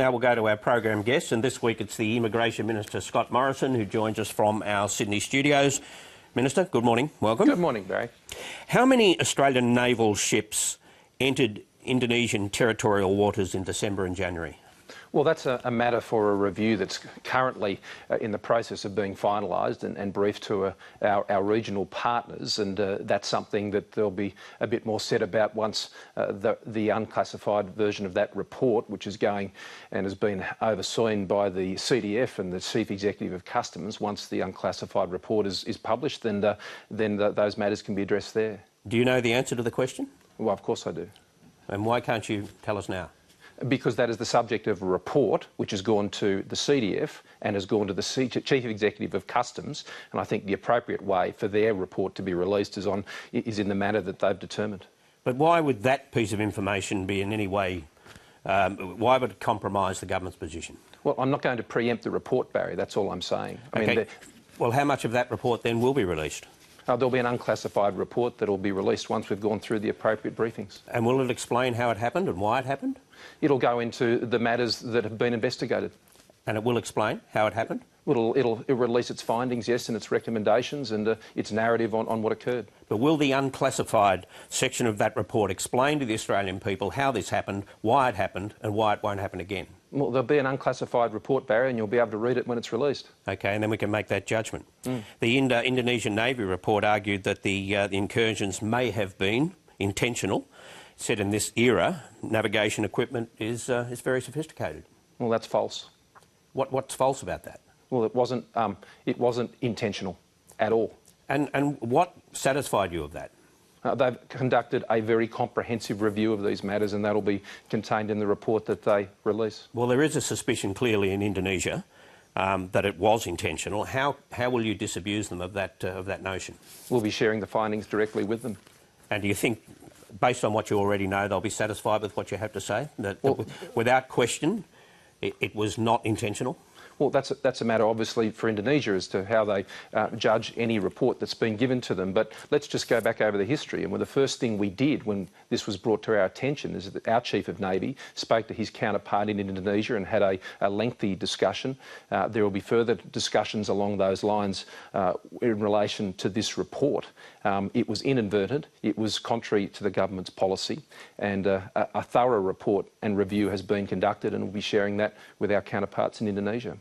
Now we'll go to our program guests, and this week it's the Immigration Minister, Scott Morrison, who joins us from our Sydney studios. Minister, good morning. Welcome. Good morning, Barry. How many Australian naval ships entered Indonesian territorial waters in December and January? Well, that's a matter for a review that's currently in the process of being finalised and briefed to our regional partners, and that's something that there'll be a bit more said about once the unclassified version of that report, which is going and has been overseen by the CDF and the Chief Executive of Customs, once the unclassified report is published, then those matters can be addressed there. Do you know the answer to the question? Well, of course I do. And why can't you tell us now? Because that is the subject of a report which has gone to the CDF and has gone to the Chief Executive of Customs, and I think the appropriate way for their report to be released is in the manner that they've determined. But why would that piece of information be in any way, why would it compromise the government's position? Well, I'm not going to preempt the report, Barry, that's all I'm saying. Okay. Well, how much of that report then will be released? There'll be an unclassified report that will be released once we've gone through the appropriate briefings. And will it explain how it happened and why it happened? It'll go into the matters that have been investigated. And it will explain how it happened? It'll release its findings, yes, and its recommendations and its narrative on what occurred. But will the unclassified section of that report explain to the Australian people how this happened, why it happened and why it won't happen again? Well, there'll be an unclassified report, Barry, and you'll be able to read it when it's released. OK, and then we can make that judgment. The Indonesian Navy report argued that the incursions may have been intentional. It said in this era, navigation equipment is very sophisticated. Well, that's false. What's false about that? Well, it wasn't intentional at all. And what satisfied you of that? They've conducted a very comprehensive review of these matters, and that'll be contained in the report that they release. Well, there is a suspicion clearly in Indonesia that it was intentional. How will you disabuse them of that notion? We'll be sharing the findings directly with them. And do you think, based on what you already know, they'll be satisfied with what you have to say? That without question, it was not intentional? Well, that's a matter, obviously, for Indonesia as to how they judge any report that's been given to them. But let's just go back over the history. And the first thing we did when this was brought to our attention is that our Chief of Navy spoke to his counterpart in Indonesia and had a lengthy discussion. There will be further discussions along those lines in relation to this report. It was inadvertent. It was contrary to the government's policy. And a thorough report and review has been conducted, and we'll be sharing that with our counterparts in Indonesia.